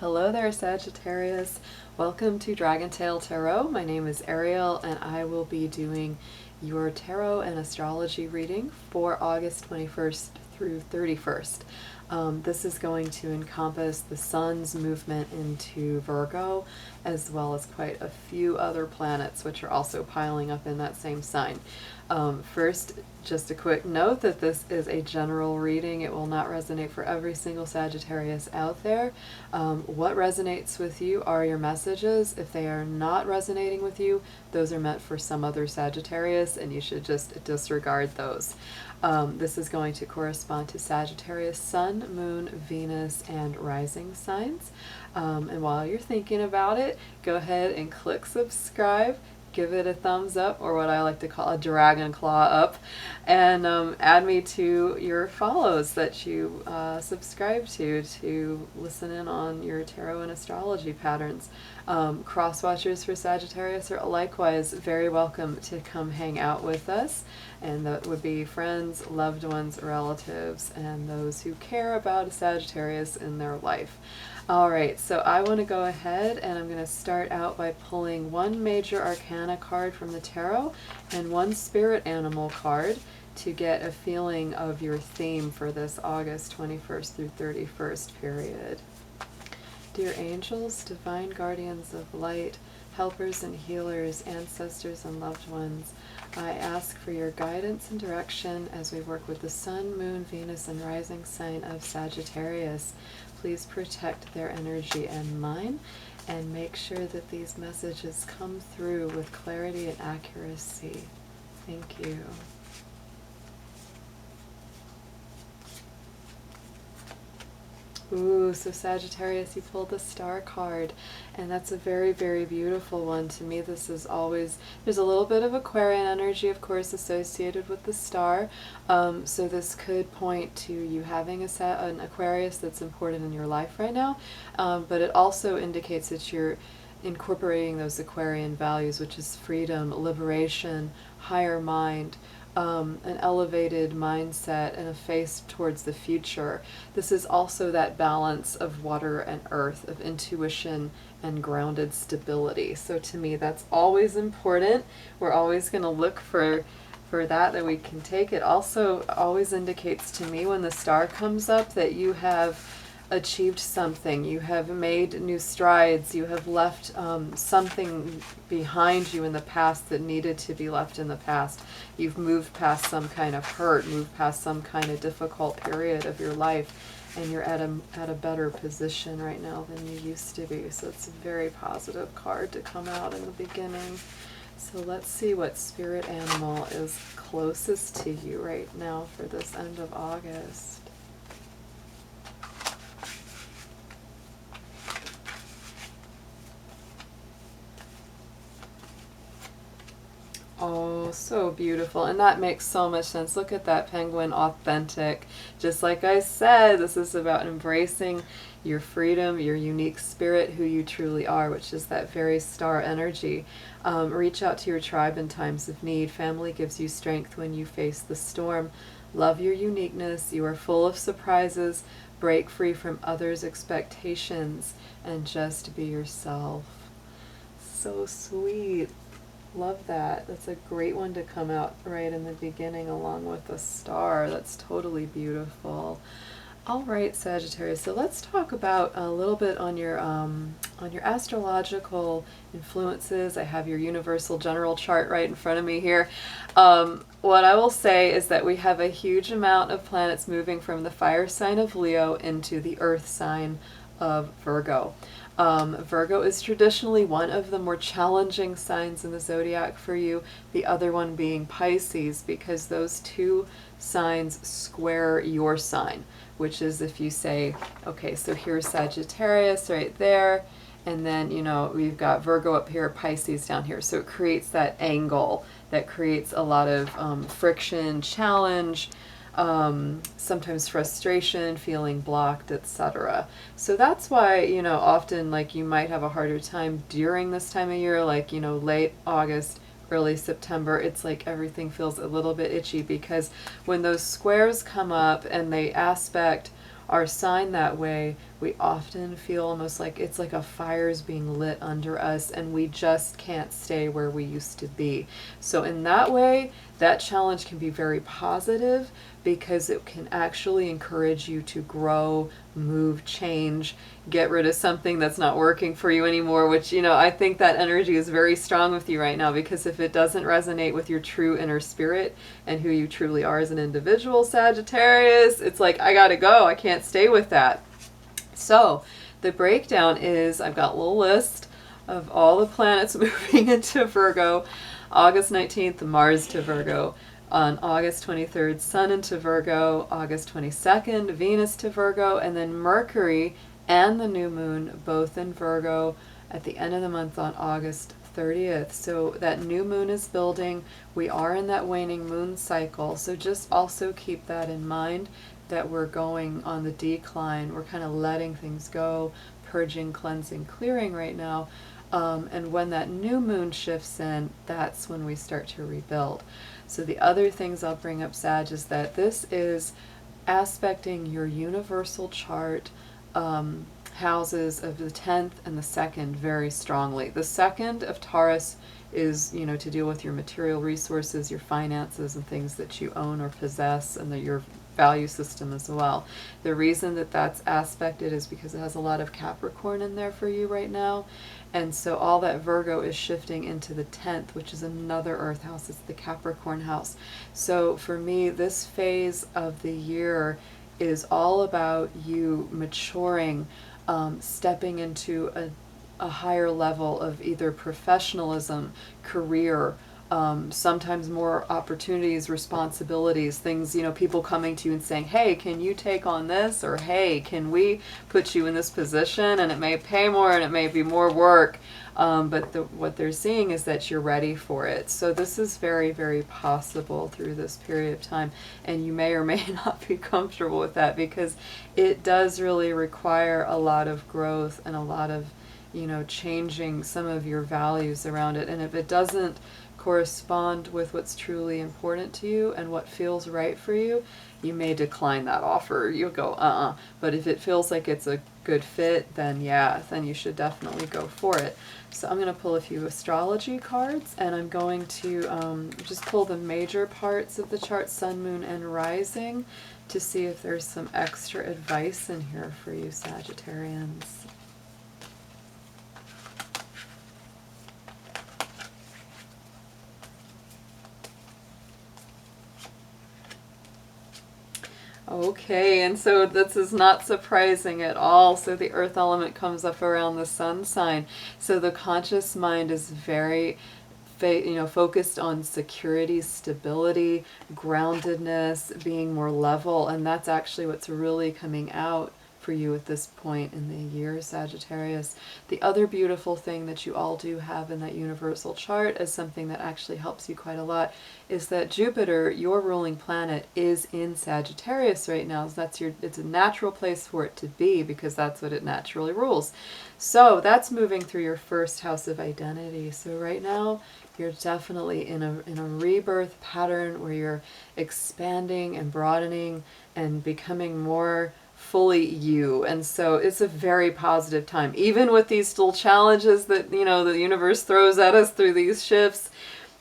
Hello there, Sagittarius. Welcome to Dragon Tail Tarot. My name is Ariel, and I will be doing your tarot and astrology reading for August 21st through 31st. This is going to encompass the sun's movement into Virgo, as well as quite a few other planets, which are also piling up in that same sign. First, just a quick note that this is a general reading. It will not resonate for every single Sagittarius out there. What resonates with you are your messages. If they are not resonating with you, those are meant for some other Sagittarius, and you should just disregard those. This is going to correspond to Sagittarius Sun, Moon, Venus, and rising signs. And while you're thinking about it, go ahead and click subscribe. Give it a thumbs up, or what I like to call a dragon claw up, and add me to your follows that you subscribe to listen in on your tarot and astrology patterns. Cross watchers for Sagittarius are likewise very welcome to come hang out with us, and that would be friends, loved ones, relatives, and those who care about a Sagittarius in their life. Alright, so I want to go ahead and I'm going to start out by pulling one major arcana card from the tarot and one spirit animal card to get a feeling of your theme for this August 21st through 31st period. Dear angels, divine guardians of light, helpers and healers, ancestors and loved ones, I ask for your guidance and direction as we work with the Sun, Moon, Venus, and rising sign of Sagittarius. Please protect their energy and mine, and make sure that these messages come through with clarity and accuracy. Thank you. Ooh, so Sagittarius, you pulled the Star card, and that's a very, very beautiful one. To me, this is always, there's a little bit of Aquarian energy, of course, associated with the star. So this could point to you having an Aquarius that's important in your life right now, but it also indicates that you're incorporating those Aquarian values, which is freedom, liberation, higher mind, an elevated mindset, and a face towards the future. This is also that balance of water and earth, of intuition and grounded stability. So to me, that's always important. We're always going to look for that we can take. It also always indicates to me when the star comes up that you have achieved something, you have made new strides, you have left something behind you in the past that needed to be left in the past. You've moved past some kind of hurt, moved past some kind of difficult period of your life, and you're at a better position right now than you used to be. So it's a very positive card to come out in the beginning. So let's see what spirit animal is closest to you right now for this end of August. Oh, so beautiful. And that makes so much sense. Look at that penguin, authentic. Just like I said, this is about embracing your freedom, your unique spirit, who you truly are, which is that very star energy. Reach out to your tribe in times of need. Family gives you strength when you face the storm. Love your uniqueness. You are full of surprises. Break free from others' expectations and just be yourself. So sweet. Love that. That's a great one to come out right in the beginning along with the star. That's totally beautiful. All right, Sagittarius. So let's talk about a little bit on your astrological influences. I have your universal general chart right in front of me here. What I will say is that we have a huge amount of planets moving from the fire sign of Leo into the earth sign of Virgo. Virgo is traditionally one of the more challenging signs in the zodiac for you, the other one being Pisces, because those two signs square your sign, which is if you say, okay, so here's Sagittarius right there, and then, you know, we've got Virgo up here, Pisces down here. So it creates that angle that creates a lot of friction, challenge, sometimes frustration, feeling blocked, etc. So that's why, you know, often like you might have a harder time during this time of year, like, you know, late August, early September. It's like everything feels a little bit itchy, because when those squares come up and they aspect our sign that way, we often feel almost like it's like a fire's being lit under us and we just can't stay where we used to be. So in that way, that challenge can be very positive because it can actually encourage you to grow, move, change, get rid of something that's not working for you anymore, which, you know, I think that energy is very strong with you right now, because if it doesn't resonate with your true inner spirit and who you truly are as an individual, Sagittarius, it's like, I gotta go, I can't stay with that. So the breakdown is, I've got a little list of all the planets moving into Virgo. August 19th, Mars to Virgo. On August 23rd, Sun into Virgo. August 22nd, Venus to Virgo. And then Mercury and the new moon both in Virgo at the end of the month on August 30th. So that new moon is building. We are in that waning moon cycle. So just also keep that in mind, that we're going on the decline. We're kind of letting things go, purging, cleansing, clearing right now. And when that new moon shifts in, that's when we start to rebuild. So the other things I'll bring up, Sag, is that this is aspecting your universal chart houses of the 10th and the 2nd very strongly. The 2nd of Taurus is, you know, to deal with your material resources, your finances, and things that you own or possess, and your value system as well. The reason that that's aspected is because it has a lot of Capricorn in there for you right now. And so all that Virgo is shifting into the 10th, which is another earth house. It's the Capricorn house. So for me, this phase of the year is all about you maturing, stepping into a higher level of either professionalism, career, sometimes more opportunities, responsibilities, things, you know, people coming to you and saying, hey, can you take on this? Or, hey, can we put you in this position? And it may pay more and it may be more work. But what they're seeing is that you're ready for it. So this is very, very possible through this period of time. And you may or may not be comfortable with that, because it does really require a lot of growth and a lot of, you know, changing some of your values around it. And if it doesn't correspond with what's truly important to you and what feels right for you, you may decline that offer. You'll go, But if it feels like it's a good fit, then yeah, then you should definitely go for it. So I'm going to pull a few astrology cards, and I'm going to just pull the major parts of the chart, sun, moon, and rising, to see if there's some extra advice in here for you, Sagittarians. Okay, and so this is not surprising at all. So the earth element comes up around the sun sign. So the conscious mind is very, focused on security, stability, groundedness, being more level, and that's actually what's really coming out for you at this point in the year, Sagittarius. The other beautiful thing that you all do have in that universal chart, as something that actually helps you quite a lot, is that Jupiter, your ruling planet, is in Sagittarius right now. So it's a natural place for it to be, because that's what it naturally rules. So that's moving through your first house of identity. So right now you're definitely in a rebirth pattern where you're expanding and broadening and becoming more fully you. And so it's a very positive time, even with these little challenges that, you know, the universe throws at us through these shifts.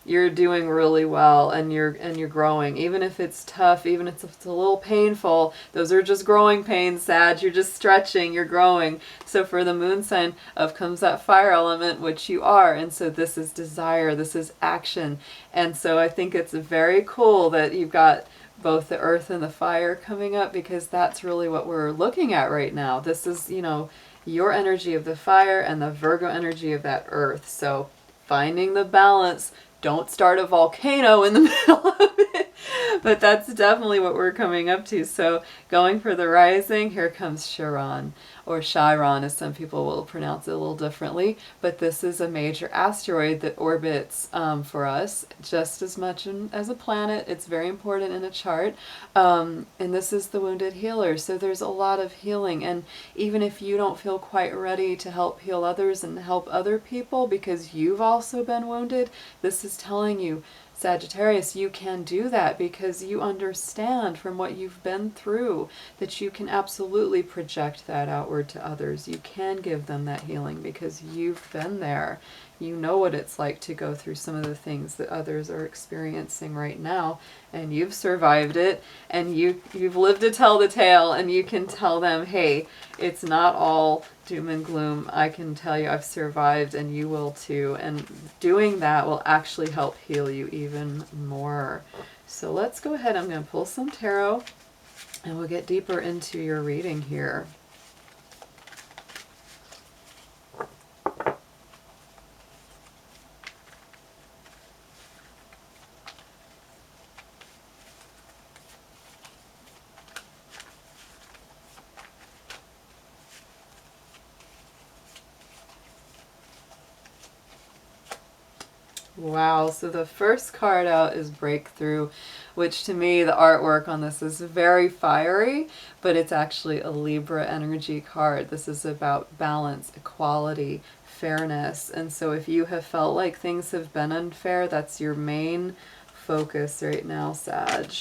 You're doing really well, and you're growing, even if it's tough, even if it's a little painful. Those are just growing pains, Sag. You're just stretching, you're growing. So for the moon sign comes that fire element, which you are, and so this is desire, this is action. And so I think it's very cool that you've got both the earth and the fire coming up, because that's really what we're looking at right now. This is, you know, your energy of the fire and the Virgo energy of that earth. So finding the balance. Don't start a volcano in the middle of it. But that's definitely what we're coming up to. So going for the rising, here comes Chiron, or Chiron as some people will pronounce it a little differently. But this is a major asteroid that orbits for us just as much as a planet. It's very important in a chart. And this is the wounded healer. So there's a lot of healing. And even if you don't feel quite ready to help heal others and help other people because you've also been wounded, this is telling you, Sagittarius, you can do that because you understand from what you've been through that you can absolutely project that outward to others. You can give them that healing because you've been there. You know what it's like to go through some of the things that others are experiencing right now, and you've survived it, and you've lived to tell the tale, and you can tell them, hey, it's not all doom and gloom. I can tell you I've survived, and you will too. And doing that will actually help heal you even more. So let's go ahead. I'm going to pull some tarot, and we'll get deeper into your reading here. Wow, so the first card out is Breakthrough, which to me, the artwork on this is very fiery, but it's actually a Libra energy card. This is about balance, equality, fairness. And so if you have felt like things have been unfair, that's your main focus right now, Sag.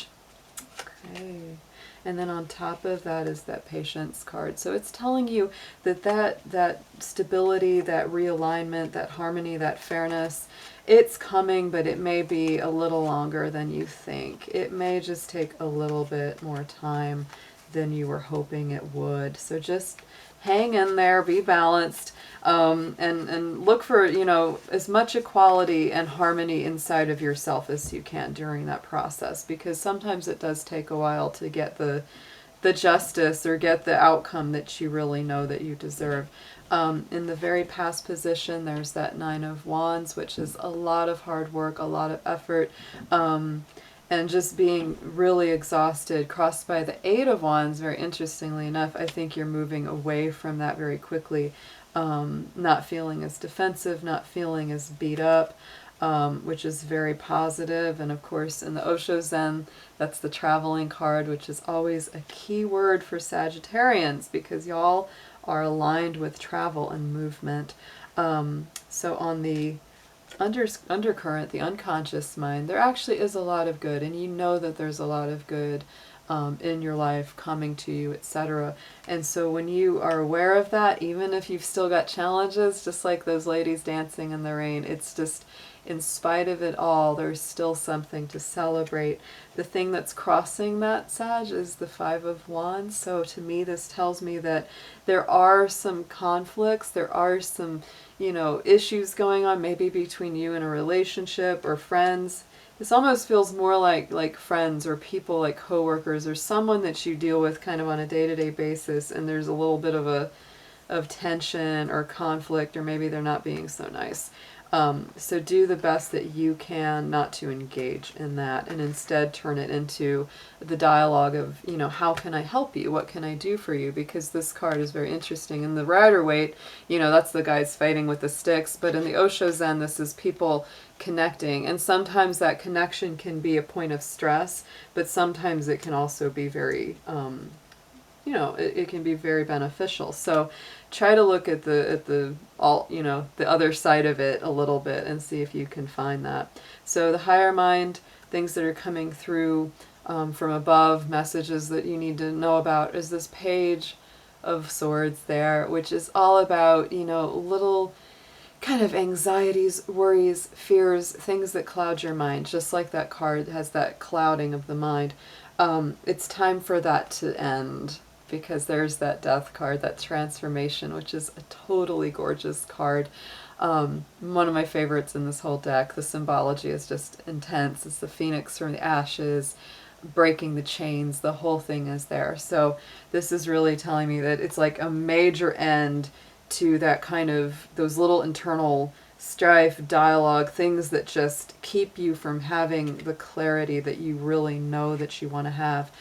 Okay. And then on top of that is that Patience card. So it's telling you that that stability, that realignment, that harmony, that fairness, it's coming, but it may be a little longer than you think. It may just take a little bit more time than you were hoping it would. So just hang in there, be balanced, and look for, you know, as much equality and harmony inside of yourself as you can during that process, because sometimes it does take a while to get the justice or get the outcome that you really know that you deserve. In the very past position, there's that Nine of Wands, which is a lot of hard work, a lot of effort, and just being really exhausted. Crossed by the Eight of Wands, very interestingly enough, I think you're moving away from that very quickly, not feeling as defensive, not feeling as beat up, which is very positive. And of course, in the Osho Zen, that's the traveling card, which is always a key word for Sagittarians because y'all are aligned with travel and movement. So on the undercurrent, the unconscious mind, there actually is a lot of good, and you know that there's a lot of good in your life coming to you, etc. And so when you are aware of that, even if you've still got challenges, just like those ladies dancing in the rain, it's just, in spite of it all, there's still something to celebrate. The thing that's crossing that, Sag, is the Five of Wands. So to me, this tells me that there are some conflicts, there are some, you know, issues going on, maybe between you and a relationship or friends. This almost feels more like friends or people, like coworkers or someone that you deal with kind of on a day-to-day basis, and there's a little bit of tension or conflict, or maybe they're not being so nice. So do the best that you can not to engage in that, and instead turn it into the dialogue of, you know, how can I help you? What can I do for you? Because this card is very interesting. In the Rider-Waite, you know, that's the guys fighting with the sticks. But in the Osho Zen, this is people connecting. And sometimes that connection can be a point of stress, but sometimes it can also be very, you know, it can be very beneficial. So try to look at the other side of it a little bit and see if you can find that. So the higher mind, things that are coming through from above, messages that you need to know about, is this Page of Swords there, which is all about, you know, little kind of anxieties, worries, fears, things that cloud your mind, just like that card has that clouding of the mind. It's time for that to end, because there's that Death card, that transformation, which is a totally gorgeous card. One of my favorites in this whole deck. The symbology is just intense. It's the phoenix from the ashes, breaking the chains. The whole thing is there. So this is really telling me that it's like a major end to that kind of, those little internal strife, dialogue, things that just keep you from having the clarity that you really know that you want to have.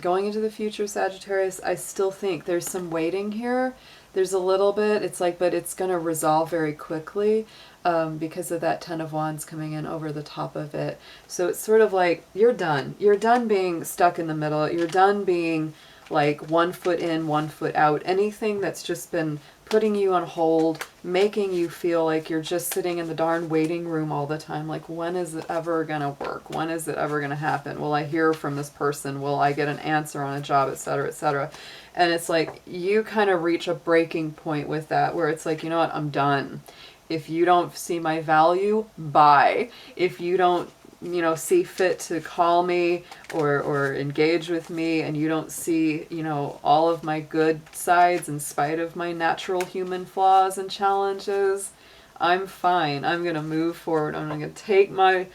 Going into the future, Sagittarius, I still think there's some waiting here. There's a little bit, it's like, but it's going to resolve very quickly because of that Ten of Wands coming in over the top of it. So it's sort of like, you're done. You're done being stuck in the middle. You're done being like 1 foot in, 1 foot out. Anything that's just been putting you on hold, making you feel like you're just sitting in the darn waiting room all the time. Like, when is it ever going to work? When is it ever going to happen? Will I hear from this person? Will I get an answer on a job, etc., etc.? And it's like you kind of reach a breaking point with that, where it's like, you know what, I'm done. If you don't see my value, bye. If you don't, you know, see fit to call me or engage with me, and you don't see, you know, all of my good sides in spite of my natural human flaws and challenges, I'm fine. I'm going to move forward. I'm going to take my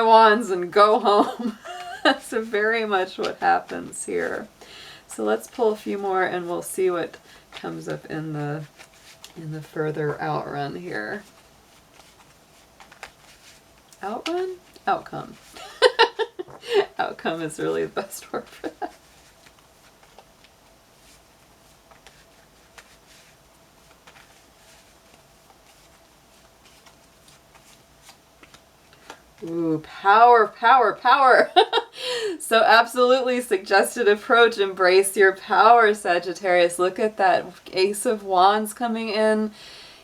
wands and go home. That's very much what happens here. So let's pull a few more and we'll see what comes up in the further outrun here. Outrun? Outcome. Outcome is really the best word for that. Ooh, power, power, power. So absolutely suggested approach. Embrace your power, Sagittarius. Look at that Ace of Wands coming in.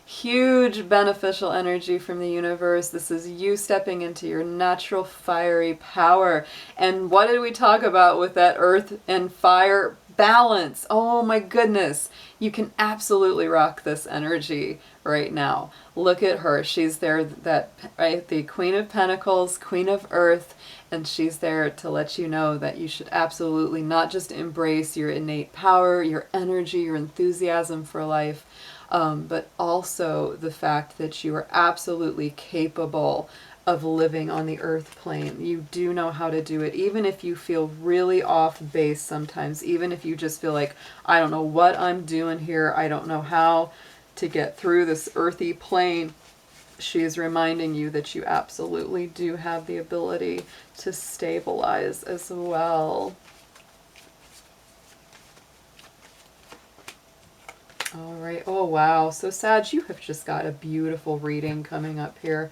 Huge beneficial energy from the universe. This is you stepping into your natural fiery power. And what did we talk about with that earth and fire balance? Oh my goodness. You can absolutely rock this energy right now. Look at her. She's there, that right, the Queen of Pentacles, Queen of Earth, and she's there to let you know that you should absolutely not just embrace your innate power, your energy, your enthusiasm for life, but also the fact that you are absolutely capable of living on the earth plane. You do know how to do it, even if you feel really off base sometimes, even if you just feel like, I don't know what I'm doing here, I don't know how to get through this earthy plane. She is reminding you that you absolutely do have the ability to stabilize as well. All right. Oh, wow. So, Sag, you have just got a beautiful reading coming up here.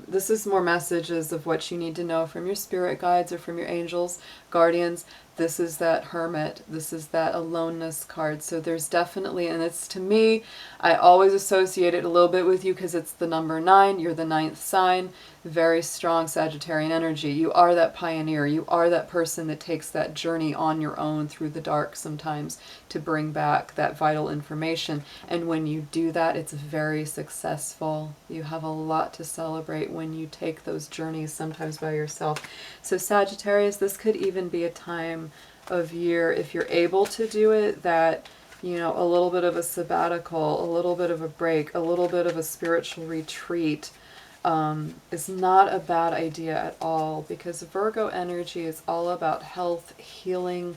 This is more messages of what you need to know from your spirit guides or from your angels, guardians. This is that Hermit. This is that aloneness card. So there's definitely, and it's, to me, I always associate it a little bit with you because it's the number 9. You're the 9th sign. Very strong Sagittarian energy. You are that pioneer. You are that person that takes that journey on your own through the dark sometimes to bring back that vital information. And when you do that, it's very successful. You have a lot to celebrate when you take those journeys, sometimes by yourself. So Sagittarius, this could even be a time of year, if you're able to do it, that, you know, a little bit of a sabbatical, a little bit of a break, a little bit of a spiritual retreat is not a bad idea at all, because Virgo energy is all about health, healing,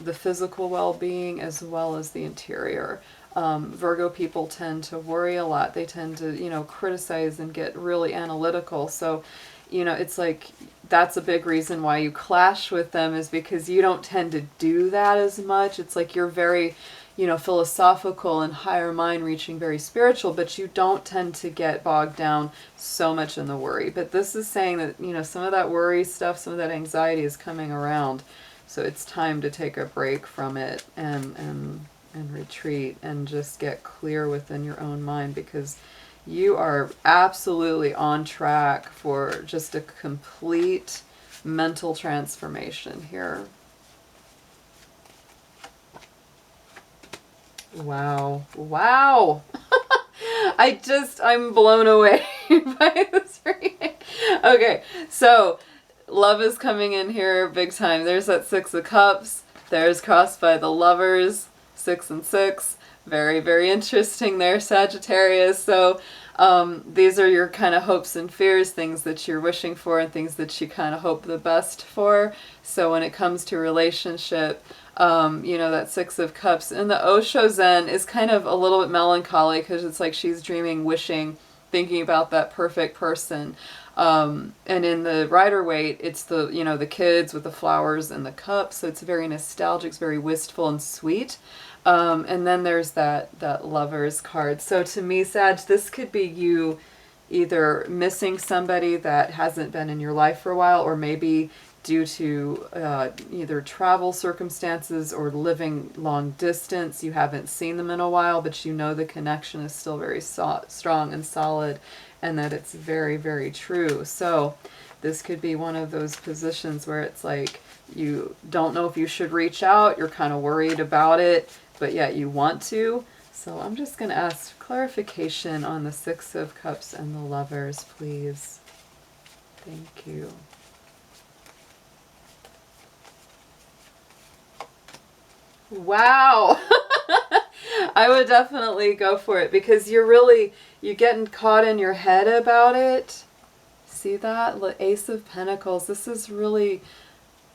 the physical well-being as well as the interior. Virgo people tend to worry a lot. They tend to, you know, criticize and get really analytical. So, you know, it's like that's a big reason why you clash with them, is because you don't tend to do that as much. It's like you're very, you know, philosophical and higher mind reaching, very spiritual, but you don't tend to get bogged down so much in the worry. But this is saying that, you know, some of that worry stuff, some of that anxiety is coming around. So it's time to take a break from it and retreat and just get clear within your own mind, because you are absolutely on track for just a complete mental transformation here. Wow. Wow. I'm blown away by this reading. Okay, so love is coming in here big time. There's that 6 of Cups. There's crossed by the Lovers, 6 and 6. Very, very interesting there, Sagittarius. So these are your kind of hopes and fears, things that you're wishing for and things that you kind of hope the best for. So when it comes to relationship, you know, that 6 of Cups. And the Osho Zen is kind of a little bit melancholy, because it's like she's dreaming, wishing, thinking about that perfect person. And in the Rider-Waite, it's the, you know, the kids with the flowers and the cups. So it's very nostalgic, it's very wistful and sweet. And then there's that Lovers card. So to me, Sag, this could be you either missing somebody that hasn't been in your life for a while, or maybe due to either travel circumstances or living long distance. You haven't seen them in a while, but you know the connection is still very strong and solid, and that it's very, very true. So this could be one of those positions where it's like you don't know if you should reach out, you're kind of worried about it, but yet you want to. So I'm just going to ask clarification on the Six of Cups and the Lovers, please. Thank you. Wow. I would definitely go for it, because you're getting caught in your head about it. See that? The Ace of Pentacles. This is really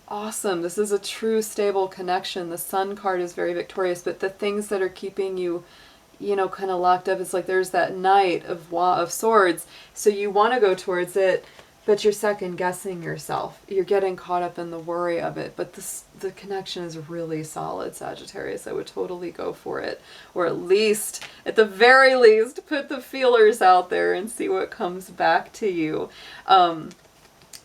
awesome. This is a true stable connection. The Sun card is very victorious, but the things that are keeping you, you know, kind of locked up, it's like there's that Knight of Swords. So you want to go towards it, but you're second guessing yourself. You're getting caught up in the worry of it. But the connection is really solid, Sagittarius. I would totally go for it. Or at least, at the very least, put the feelers out there and see what comes back to you.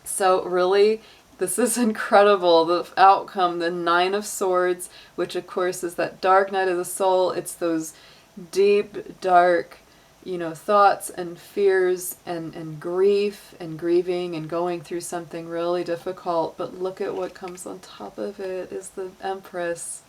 So really, this is incredible. The outcome, the Nine of Swords, which of course is that dark night of the soul. It's those deep, dark, you know, thoughts and fears and grief and grieving and going through something really difficult. But look at what comes on top of it is the Empress,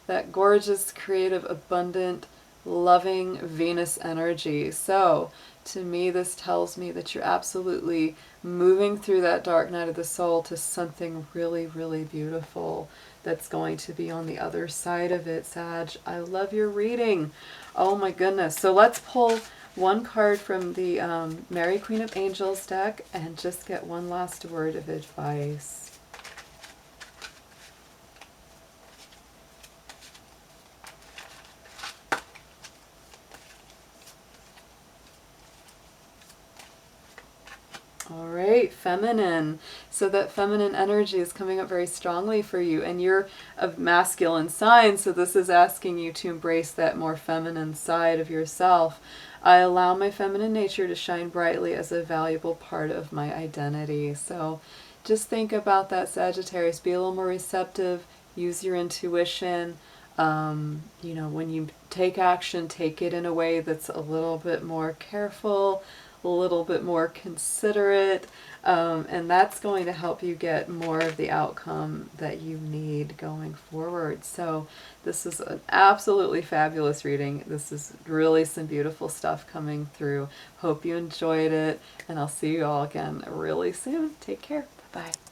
that gorgeous, creative, abundant, loving Venus energy. So to me, this tells me that you're absolutely moving through that dark night of the soul to something really, really beautiful that's going to be on the other side of it, Sag. I love your reading. Oh my goodness. So let's pull one card from the Mary Queen of Angels deck and just get one last word of advice. All right, feminine. So that feminine energy is coming up very strongly for you, and you're of masculine sign, so this is asking you to embrace that more feminine side of yourself. I allow my feminine nature to shine brightly as a valuable part of my identity. So just think about that, Sagittarius. Be a little more receptive. Use your intuition. You know, when you take action, take it in a way that's a little bit more careful, a little bit more considerate, and that's going to help you get more of the outcome that you need going forward. So this is an absolutely fabulous reading. This is really some beautiful stuff coming through. Hope you enjoyed it, and I'll see you all again really soon. Take care. Bye-bye.